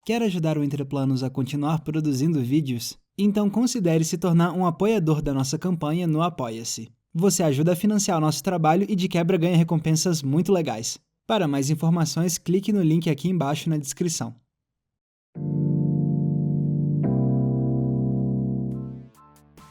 Quer ajudar o Entreplanos a continuar produzindo vídeos? Então considere se tornar um apoiador da nossa campanha no Apoia-se. Você ajuda a financiar o nosso trabalho e de quebra ganha recompensas muito legais. Para mais informações, clique no link aqui embaixo na descrição.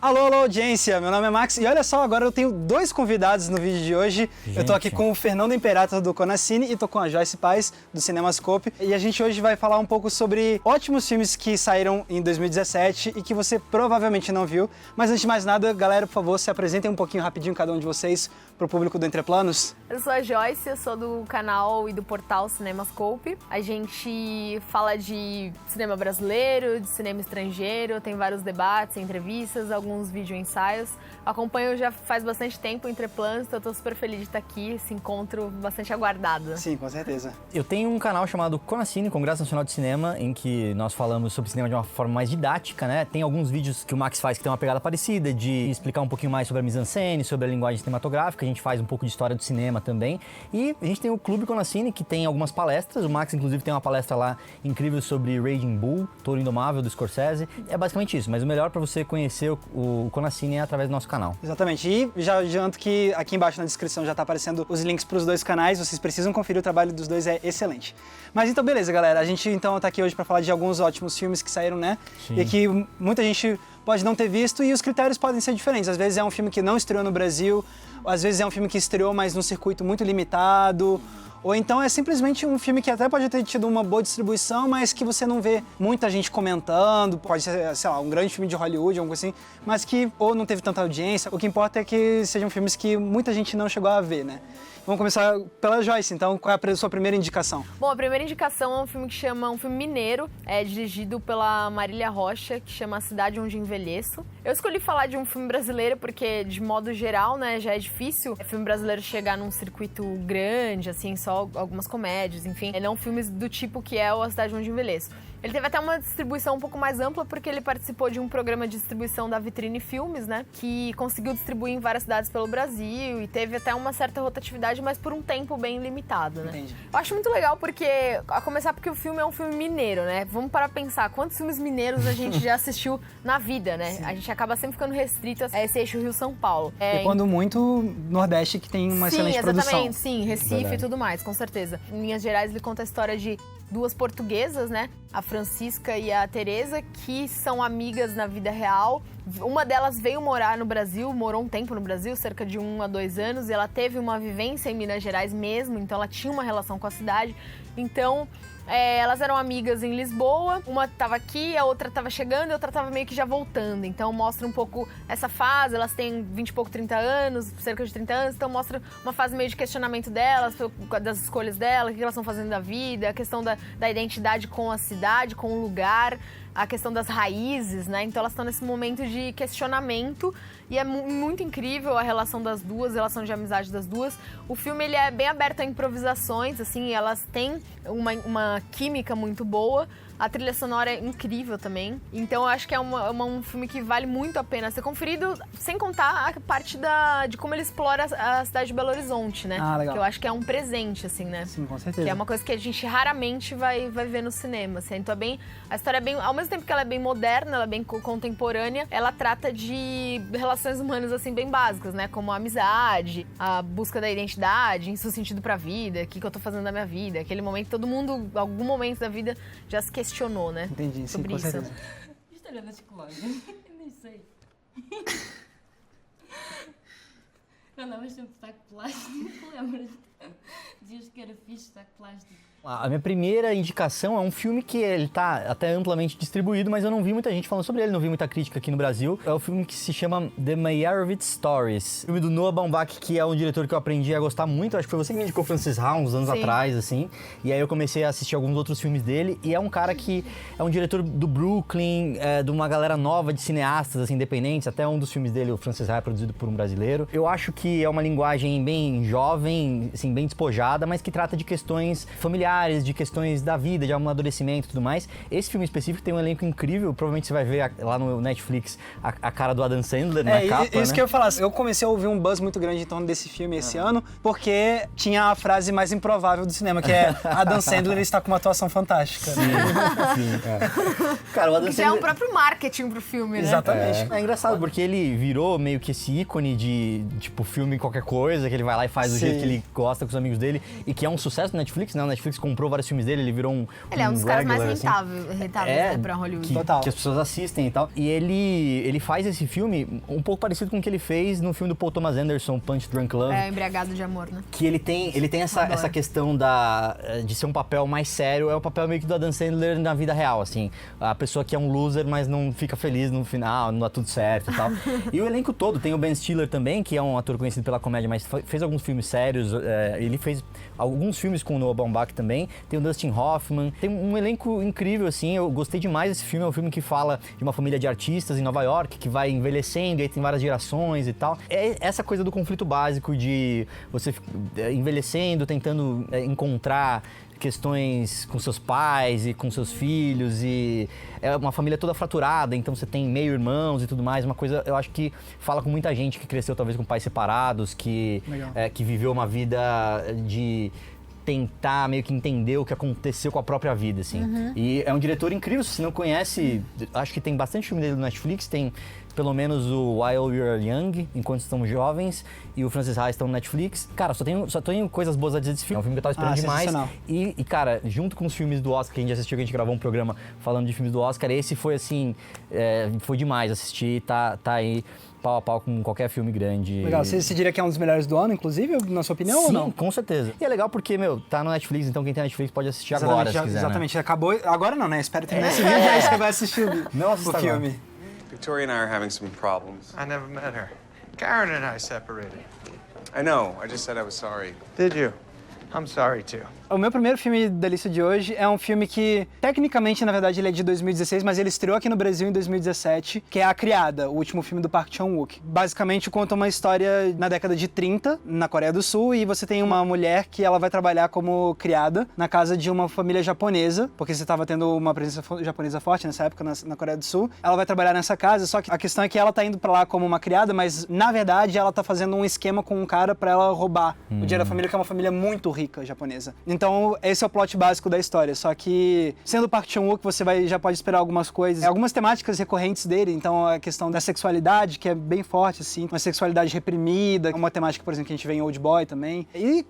Alô, alô, audiência! Meu nome é Max e olha só, agora eu tenho dois convidados no vídeo de hoje. Eu tô aqui com o Fernando Imperator do Conacine e tô com a Joyce Paz do Cinemascope. E a gente hoje vai falar um pouco sobre ótimos filmes que saíram em 2017 e que você provavelmente não viu. Mas antes de mais nada, galera, por favor, se apresentem um pouquinho rapidinho cada um de vocês pro público do Entreplanos. Eu sou a Joyce, eu sou do canal e do portal Cinemascope. A gente fala de cinema brasileiro, de cinema estrangeiro, tem vários debates, entrevistas, alguns vídeo-ensaios. Acompanho já faz bastante tempo o Entreplanos, então eu tô super feliz de estar aqui, esse encontro bastante aguardado. Sim, com certeza. Eu tenho um canal chamado Conacine, Congresso Nacional de Cinema, em que nós falamos sobre cinema de uma forma mais didática, né? Tem alguns vídeos que o Max faz que tem uma pegada parecida, de explicar um pouquinho mais sobre a mise-en-scène, sobre a linguagem cinematográfica. A gente faz um pouco de história do cinema também. E a gente tem o Clube Conacine, que tem algumas palestras. O Max, inclusive, tem uma palestra lá incrível sobre Raging Bull, Touro Indomável, do Scorsese. É basicamente isso, mas o melhor para você conhecer o Conacine é através do nosso canal. Exatamente. E já adianto que aqui embaixo na descrição já tá aparecendo os links para os dois canais. Vocês precisam conferir, o trabalho dos dois é excelente. Mas então, beleza, galera. A gente então tá aqui hoje para falar de alguns ótimos filmes que saíram, né? Sim. E que muita gente pode não ter visto e os critérios podem ser diferentes. Às vezes é um filme que não estreou no Brasil, às vezes é um filme que estreou, mas num circuito muito limitado. Ou então é simplesmente um filme que até pode ter tido uma boa distribuição, mas que você não vê muita gente comentando. Pode ser, sei lá, um grande filme de Hollywood, algo assim, mas que ou não teve tanta audiência. O que importa é que sejam filmes que muita gente não chegou a ver, né? Vamos começar pela Joyce, então. Qual é a sua primeira indicação? Bom, a primeira indicação é um filme que chama, um filme mineiro, dirigido pela Marília Rocha, que chama A Cidade Onde Envelheço. Eu escolhi falar de um filme brasileiro porque, de modo geral, né, já é difícil filme brasileiro chegar num circuito grande, assim, só algumas comédias, enfim. Não filmes do tipo que é o A Cidade Onde Envelheço. Ele teve até uma distribuição um pouco mais ampla porque ele participou de um programa de distribuição da Vitrine Filmes, né? Que conseguiu distribuir em várias cidades pelo Brasil e teve até uma certa rotatividade, mas por um tempo bem limitado, né? Entendi. Eu acho muito legal porque, a começar porque o filme é um filme mineiro, né? Vamos parar pra pensar, quantos filmes mineiros a gente já assistiu na vida, né? Sim. A gente acaba sempre ficando restrito a esse eixo Rio-São Paulo. E quando muito, Nordeste que tem uma excelente produção. Sim, exatamente, sim, Recife e tudo mais, com certeza. Em Minas Gerais ele conta a história de duas portuguesas, né? A Francisca e a Teresa, que são amigas na vida real. Uma delas veio morar no Brasil, morou um tempo no Brasil, cerca de 1 a 2 anos, e ela teve uma vivência em Minas Gerais mesmo, então ela tinha uma relação com a cidade. Então, elas eram amigas em Lisboa, uma estava aqui, a outra estava chegando e a outra estava meio que já voltando. Então mostra um pouco essa fase, elas têm 20 e pouco, 30 anos, cerca de 30 anos, então mostra uma fase meio de questionamento delas, das escolhas delas, o que elas estão fazendo da vida, a questão da identidade com a cidade, com o lugar, a questão das raízes, né? Então elas estão nesse momento de questionamento e é muito incrível a relação das duas, a relação de amizade das duas. O filme ele é bem aberto a improvisações, assim, elas têm uma química muito boa. A trilha sonora é incrível também. Então eu acho que é um filme que vale muito a pena ser conferido, sem contar a parte de como ele explora a cidade de Belo Horizonte, né? Ah, legal. Que eu acho que é um presente, assim, né? Sim, com certeza. Que é uma coisa que a gente raramente vai ver no cinema, assim. Então a história é bem, ao mesmo tempo que ela é bem moderna, ela é bem contemporânea, ela trata de relações humanas, assim, bem básicas, né? Como a amizade, a busca da identidade, isso sentido pra vida, o que eu tô fazendo da minha vida. Aquele momento, todo mundo, em algum momento da vida, já se questionou, né? Entendi, sobre sim, com isso. certeza. História da escola, eu nem sei. Eu andava sempre de saco plástico, lembras-te? Dizias que era fixe saco plástico. A minha primeira indicação é um filme que ele tá até amplamente distribuído, mas eu não vi muita gente falando sobre ele, não vi muita crítica aqui no Brasil. É o filme que se chama The Meyerowitz Stories. O filme do Noah Baumbach, que é um diretor que eu aprendi a gostar muito. Acho que foi você que me indicou Francis Ha uns anos atrás, assim. E aí eu comecei a assistir alguns outros filmes dele. E é um cara que é um diretor do Brooklyn, de uma galera nova de cineastas, assim, independentes. Até um dos filmes dele, o Francis Ha, é produzido por um brasileiro. Eu acho que é uma linguagem bem jovem, assim, bem despojada, mas que trata de questões familiares, familiares, de questões da vida, de amadurecimento e tudo mais. Esse filme específico tem um elenco incrível, provavelmente você vai ver lá no Netflix a cara do Adam Sandler na capa, isso, né? Que eu ia falar, eu comecei a ouvir um buzz muito grande em torno desse filme esse ano, porque tinha a frase mais improvável do cinema, que é Adam Sandler está com uma atuação fantástica. Sim, sim. Cara, o Adam Que já é o próprio marketing pro filme, né? Exatamente. É engraçado, porque ele virou meio que esse ícone de, tipo, filme qualquer coisa, que ele vai lá e faz do jeito que ele gosta com os amigos dele, e que é um sucesso no Netflix, né? O Netflix comprou vários filmes dele, ele virou um Ele é um dos caras mais rentáveis, É, né, pra Hollywood. que as pessoas assistem e tal. E ele faz esse filme um pouco parecido com o que ele fez no filme do Paul Thomas Anderson, Punch Drunk Love. É, Embriagado de Amor, né? Que ele tem essa questão de ser um papel mais sério, é o papel meio que do Adam Sandler na vida real, assim. A pessoa que é um loser, mas não fica feliz no final, não dá tudo certo e tal. E o elenco todo, tem o Ben Stiller também, que é um ator conhecido pela comédia, mas fez alguns filmes sérios, ele fez alguns filmes com o Noah Baumbach também, tem o Dustin Hoffman, tem um elenco incrível, assim, eu gostei demais desse filme, é um filme que fala de uma família de artistas em Nova York, que vai envelhecendo, e aí tem várias gerações e tal. É essa coisa do conflito básico de você envelhecendo, tentando encontrar questões com seus pais e com seus filhos, e é uma família toda fraturada, então você tem meio-irmãos e tudo mais, uma coisa, eu acho que fala com muita gente que cresceu talvez com pais separados, que viveu uma vida de tentar meio que entender o que aconteceu com a própria vida, assim. E é um diretor incrível, se você não conhece, acho que tem bastante filme dele no Netflix, tem pelo menos o While We Are Young, Enquanto Estamos Jovens, e o Francis Ha estão no Netflix. Cara, só tenho coisas boas a dizer desse filme. É um filme que eu tava esperando demais. E, cara, junto com os filmes do Oscar, que a gente assistiu, que a gente gravou um programa falando de filmes do Oscar, esse foi, assim, foi demais assistir, tá aí pau a pau com qualquer filme grande. Legal, você diria que é um dos melhores do ano, inclusive, na sua opinião, Sim, ou não? Sim, com certeza. E é legal porque, tá no Netflix, então quem tem Netflix pode assistir agora, se quiser, exatamente, acabou, agora não, né? Espero terminar esse vídeo, aí você vai assistir o filme. Victoria and I are having some problems. I never met her. Karen and I separated. I know. I just said I was sorry. Did you? I'm sorry, too. O meu primeiro filme da lista de hoje é um filme que, tecnicamente, na verdade, ele é de 2016, mas ele estreou aqui no Brasil em 2017, que é A Criada, o último filme do Park Chan-wook. Basicamente, conta uma história na década de 30, na Coreia do Sul, e você tem uma mulher que ela vai trabalhar como criada na casa de uma família japonesa, porque você estava tendo uma presença japonesa forte nessa época na Coreia do Sul. Ela vai trabalhar nessa casa, só que a questão é que ela tá indo pra lá como uma criada, mas, na verdade, ela tá fazendo um esquema com um cara pra ela roubar o dinheiro da família, que é uma família muito rica japonesa. Então, esse é o plot básico da história, só que, sendo o Park Chan-wook, você já pode esperar algumas coisas, algumas temáticas recorrentes dele, então a questão da sexualidade, que é bem forte, assim, uma sexualidade reprimida, uma temática, por exemplo, que a gente vê em Old Boy também, e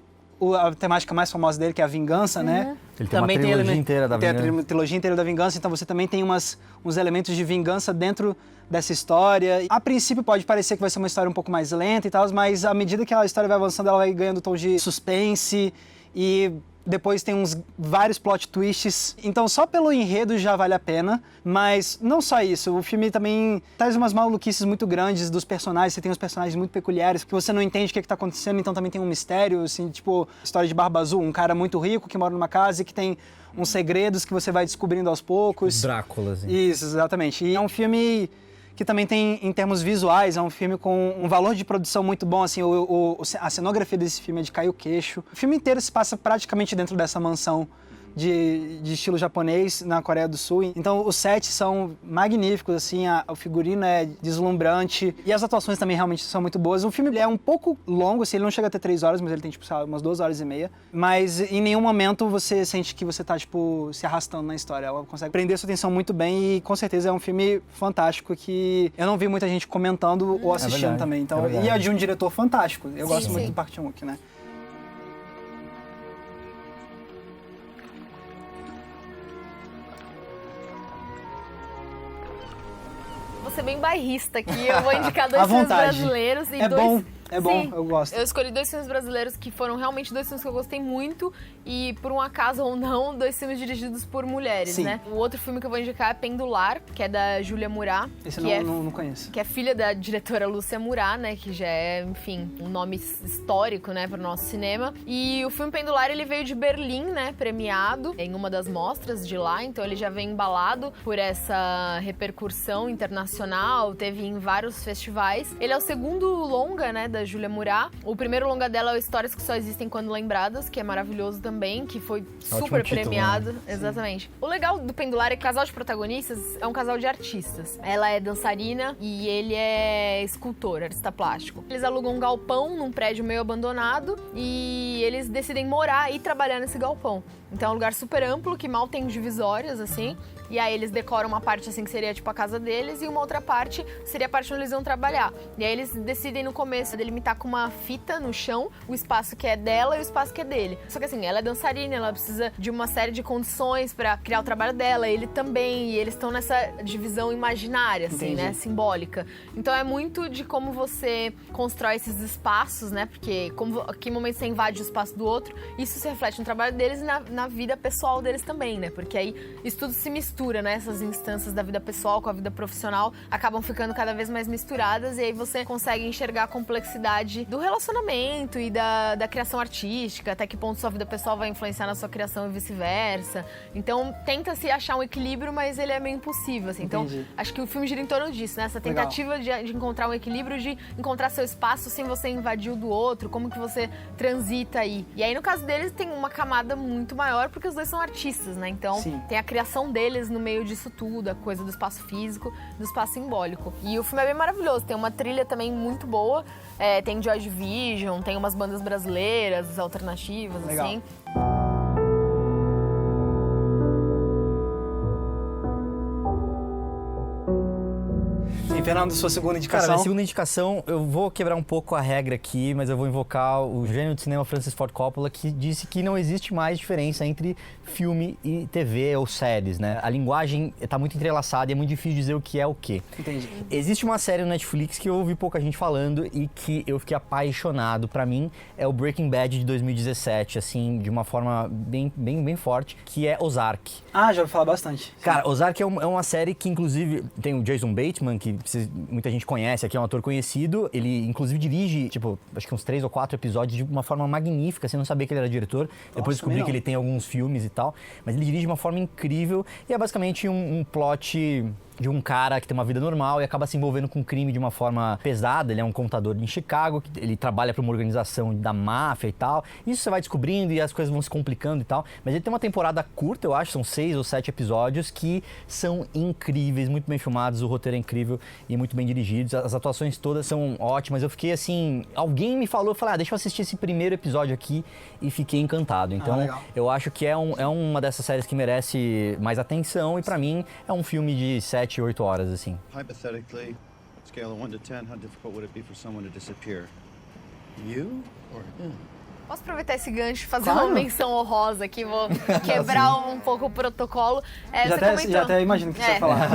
a temática mais famosa dele, que é a vingança, né? Ele tem também uma trilogia inteira da vingança. Tem a trilogia inteira da vingança, então você também tem uns elementos de vingança dentro dessa história. A princípio pode parecer que vai ser uma história um pouco mais lenta e tal, mas à medida que a história vai avançando, ela vai ganhando tom de suspense e depois tem vários plot twists, então só pelo enredo já vale a pena, mas não só isso, o filme também traz umas maluquices muito grandes dos personagens, você tem uns personagens muito peculiares, que você não entende o que tá acontecendo, então também tem um mistério, assim, tipo, história de Barba Azul, um cara muito rico que mora numa casa e que tem uns segredos que você vai descobrindo aos poucos. Drácula, assim. Isso, exatamente. E é um filme que também tem, em termos visuais, é um filme com um valor de produção muito bom, assim, a cenografia desse filme é de cair o queixo. O filme inteiro se passa praticamente dentro dessa mansão de estilo japonês na Coreia do Sul. Então os sets são magníficos, assim, o figurino é deslumbrante e as atuações também realmente são muito boas. O filme ele é um pouco longo, assim, ele não chega a ter 3 horas, mas ele tem, tipo, umas 2 horas e meia. Mas em nenhum momento você sente que você tá, tipo, se arrastando na história. Ela consegue prender sua atenção muito bem e com certeza é um filme fantástico que eu não vi muita gente comentando ou assistindo também. Então, e é de um diretor fantástico. Eu gosto muito do Park Chan-wook, né? Vou ser bem bairrista aqui, eu vou indicar 2 filmes brasileiros e É bom, eu gosto. Eu escolhi 2 filmes brasileiros que foram realmente 2 filmes que eu gostei muito e, por um acaso ou não, 2 filmes dirigidos por mulheres, né? O outro filme que eu vou indicar é Pendular, que é da Júlia Murat. Esse não conheço. Que é filha da diretora Lúcia Murat, né? Que já é, enfim, um nome histórico, né, pro nosso cinema. E o filme Pendular, ele veio de Berlim, né, premiado em uma das mostras de lá, então ele já vem embalado por essa repercussão internacional, teve em vários festivais. Ele é o segundo longa, né, da da Julia Murat. O primeiro longa dela é o Histórias que Só Existem Quando Lembradas, que é maravilhoso também, que foi super título, premiado. né? Exatamente. O legal do Pendular é que o casal de protagonistas é um casal de artistas. Ela é dançarina e ele é escultor, artista plástico. Eles alugam um galpão num prédio meio abandonado e eles decidem morar e trabalhar nesse galpão. Então é um lugar super amplo, que mal tem divisórias, assim. E aí eles decoram uma parte, assim, que seria tipo a casa deles, e uma outra parte seria a parte onde eles vão trabalhar. E aí eles decidem no começo delimitar com uma fita no chão o espaço que é dela e o espaço que é dele. Só que assim, ela é dançarina, ela precisa de uma série de condições pra criar o trabalho dela, ele também, e eles estão nessa divisão imaginária, assim, Entendi. né, simbólica. Então é muito de como você constrói esses espaços, né, porque que momento você invade o espaço do outro, isso se reflete no trabalho deles e na vida pessoal deles também, né, porque aí isso tudo se mistura, né, essas instâncias da vida pessoal com a vida profissional acabam ficando cada vez mais misturadas, e aí você consegue enxergar a complexidade do relacionamento e da criação artística, até que ponto sua vida pessoal vai influenciar na sua criação e vice-versa. Então tenta-se achar um equilíbrio, mas ele é meio impossível, assim. Então Entendi. acho que o filme gira em torno disso, né, essa tentativa de encontrar um equilíbrio, de encontrar seu espaço sem você invadir o do outro, como que você transita aí. E aí no caso deles tem uma camada muito maior, porque os dois são artistas, né, então Sim. tem a criação deles no meio disso tudo, a coisa do espaço físico, do espaço simbólico. E o filme é bem maravilhoso, tem uma trilha também muito boa, tem Joy Division, tem umas bandas brasileiras, alternativas, Legal. assim. E Fernando, sua segunda Cara, indicação? minha segunda indicação, eu vou quebrar um pouco a regra aqui, mas eu vou invocar o gênio do cinema Francis Ford Coppola, que disse que não existe mais diferença entre filme e TV ou séries, né? A linguagem tá muito entrelaçada e é muito difícil dizer o que é o quê. Entendi. Existe uma série no Netflix que eu ouvi pouca gente falando e que eu fiquei apaixonado. Pra mim, é o Breaking Bad de 2017, assim, de uma forma bem forte, que é Ozark. Ah, já ouvi falar bastante. Cara, Ozark é uma série que, inclusive, tem o Jason Bateman, que muita gente conhece aqui, é um ator conhecido. Ele, inclusive, dirige, tipo, acho que uns 3 ou 4 episódios de uma forma magnífica. Você não sabia que ele era diretor. Depois descobri também que não. ele tem alguns filmes e tal. Mas ele dirige de uma forma incrível. E é basicamente um plot de um cara que tem uma vida normal e acaba se envolvendo com crime de uma forma pesada. Ele é um contador em Chicago, ele trabalha para uma organização da máfia e tal. Isso você vai descobrindo e as coisas vão se complicando e tal. Mas ele tem uma temporada curta, eu acho, são 6 ou 7 episódios que são incríveis, muito bem filmados, o roteiro é incrível e muito bem dirigidos. As atuações todas são ótimas. Eu fiquei assim, alguém me falou, eu falei, deixa eu assistir esse primeiro episódio aqui, e fiquei encantado. Então, legal. eu acho que é uma dessas séries que merece mais atenção e pra mim é um filme de 7, 8 horas, assim. Hypothetically, scale of 1 to 10, how difficult would it be for someone to disappear? You or him? Posso aproveitar esse gancho e fazer Claro. uma menção honrosa aqui? Vou quebrar um pouco o protocolo. Já até imagino o que você vai falar.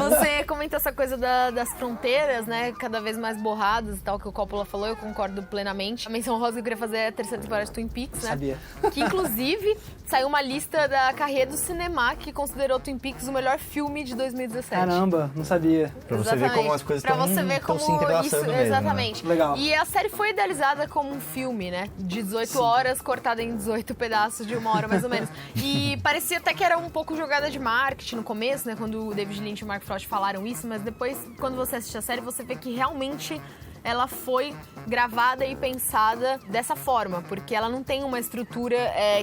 Você comentou essa coisa das fronteiras, né? Cada vez mais borradas e tal, que o Coppola falou, eu concordo plenamente. A menção honrosa que eu queria fazer é a terceira temporada de Twin Peaks, né? Sabia. Que, inclusive, saiu uma lista da Carreira do Cinema que considerou Twin Peaks o melhor filme de 2017. Caramba, não sabia. Pra você ver como as coisas Pra estão você ver como se entrelaçando isso, mesmo, né? exatamente. Legal. E a série foi idealizada como um filme, né? De 18 horas, cortada em 18 pedaços de 1 hora, mais ou menos. E parecia até que era um pouco jogada de marketing no começo, né? Quando o David Lynch e o Mark Frost falaram isso, mas depois, quando você assiste a série, você vê que realmente ela foi gravada e pensada dessa forma, porque ela não tem uma estrutura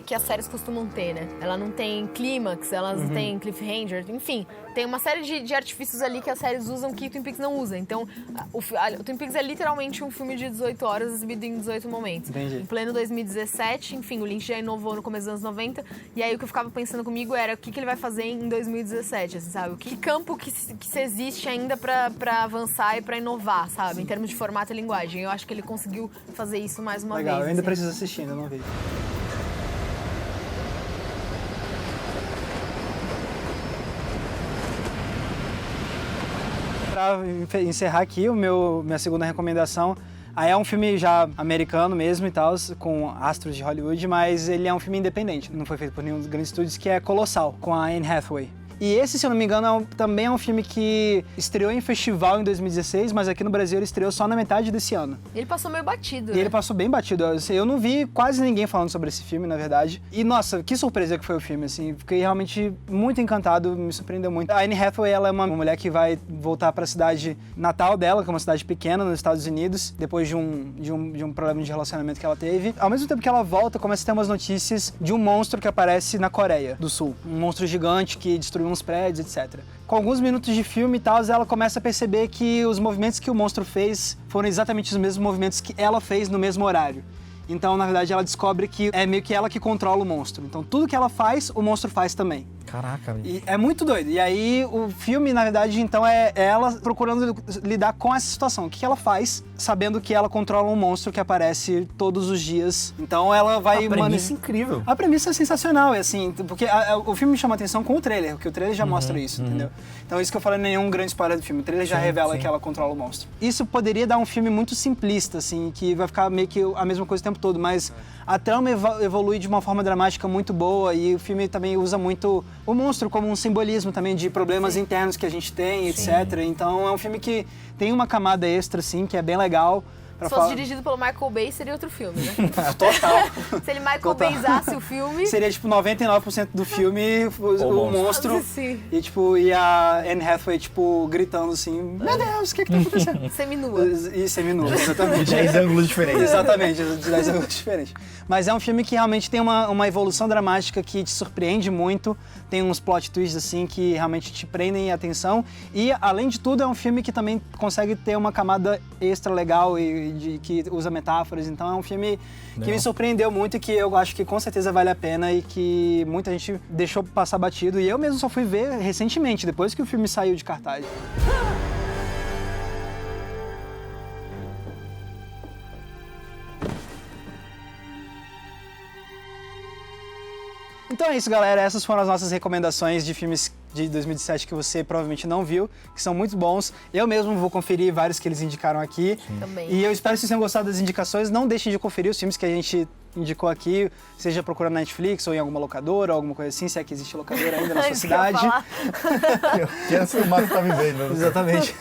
que as séries costumam ter, né? Ela não tem clímax, elas não têm cliffhanger, enfim, tem uma série de artifícios ali que as séries usam que o Twin Peaks não usa. Então, o Twin Peaks é literalmente um filme de 18 horas exibido em 18 momentos. Entendi. Em pleno 2017, enfim, o Lynch já inovou no começo dos anos 90, e aí o que eu ficava pensando comigo era o que ele vai fazer em 2017, assim, sabe? Que campo que se existe ainda pra avançar e pra inovar, sabe? Em termos de formato e linguagem. Eu acho que ele conseguiu fazer isso mais uma Legal, vez. eu ainda assim. preciso assistir, ainda não vi. Pra encerrar aqui, minha segunda recomendação, aí é um filme já americano mesmo e tal, com astros de Hollywood, mas ele é um filme independente, não foi feito por nenhum dos grandes estúdios, que é Colossal, com a Anne Hathaway. E esse, se eu não me engano, também é um filme que estreou em festival em 2016, mas aqui no Brasil ele estreou só na metade desse ano. Ele passou meio batido, E né? ele passou bem batido. Eu não vi quase ninguém falando sobre esse filme, na verdade. E, nossa, que surpresa que foi o filme, assim. Fiquei realmente muito encantado, me surpreendeu muito. A Anne Hathaway, ela é uma mulher que vai voltar pra cidade natal dela, que é uma cidade pequena nos Estados Unidos, depois de um problema de relacionamento que ela teve. Ao mesmo tempo que ela volta, começa a ter umas notícias de um monstro que aparece na Coreia do Sul. Um monstro gigante que destruiu uns prédios, etc. Com alguns minutos de filme e tal, ela começa a perceber que os movimentos que o monstro fez foram exatamente os mesmos movimentos que ela fez no mesmo horário. Então, na verdade, ela descobre que é meio que ela que controla o monstro. Então, tudo que ela faz, o monstro faz também. Caraca, E é muito doido. E aí, o filme, na verdade, então, é ela procurando lidar com essa situação. O que ela faz, sabendo que ela controla um monstro que aparece todos os dias. Então, ela vai... a premissa incrível. A premissa é sensacional, é assim, porque o filme me chama atenção com o trailer, porque o trailer já mostra isso, entendeu? Então isso que eu falei não é nenhum grande spoiler do filme, o trailer já revela que ela controla o monstro. Isso poderia dar um filme muito simplista, assim, que vai ficar meio que a mesma coisa o tempo todo, mas a trama evolui de uma forma dramática muito boa e o filme também usa muito o monstro como um simbolismo também de problemas internos que a gente tem, etc. Então é um filme que tem uma camada extra, assim, que é bem legal. Se fosse dirigido pelo Michael Bay, seria outro filme, né? Total. Se ele Michael Bayasse o filme... Seria, tipo, 99% do filme o monstro. Sim. E, tipo, e a Anne Hathaway, tipo, gritando assim, meu Deus, o que tá acontecendo? Seminua. E seminua, exatamente. 10 ângulos diferentes. Exatamente, de 10 ângulos diferentes. Mas é um filme que realmente tem uma evolução dramática que te surpreende muito. Tem uns plot twists, assim, que realmente te prendem a atenção. E, além de tudo, é um filme que também consegue ter uma camada extra legal e que usa metáforas. Então, é um filme que me surpreendeu muito e que eu acho que com certeza vale a pena e que muita gente deixou passar batido. E eu mesmo só fui ver recentemente, depois que o filme saiu de cartaz. Então é isso, galera. Essas foram as nossas recomendações de filmes de 2017 que você provavelmente não viu, que são muito bons. Eu mesmo vou conferir vários que eles indicaram aqui. Também. E eu espero que vocês tenham gostado das indicações. Não deixem de conferir os filmes que a gente indicou aqui, seja procurando na Netflix ou em alguma locadora, ou alguma coisa assim, se é que existe locadora ainda na sua Isso que eu ia cidade. falar. Que é assim o Marcos tá vivendo. Exatamente.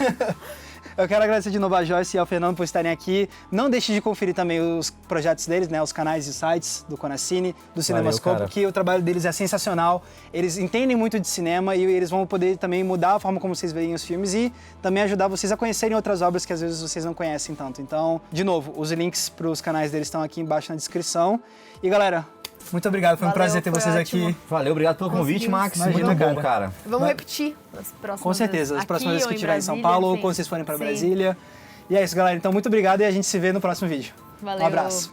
Eu quero agradecer de novo a Joyce e ao Fernando por estarem aqui. Não deixe de conferir também os projetos deles, né? Os canais e sites do Conacine, do Cinemascope, cara. que o trabalho deles é sensacional. Eles entendem muito de cinema e eles vão poder também mudar a forma como vocês veem os filmes e também ajudar vocês a conhecerem outras obras que às vezes vocês não conhecem tanto. Então, de novo, os links para os canais deles estão aqui embaixo na descrição. E galera, muito obrigado. Foi um Valeu, prazer ter foi vocês ótimo. aqui. Valeu, obrigado pelo convite, Conseguimos. Max. Imagina, Muito bom, cara. cara. Vamos repetir as próximas Com certeza, as vezes. próximas vezes Aqui que ou estiver em São Brasília, Paulo ou enfim. quando vocês forem para Sim. Brasília. E é isso, galera. Então, muito obrigado e a gente se vê no próximo vídeo. Valeu. Um abraço.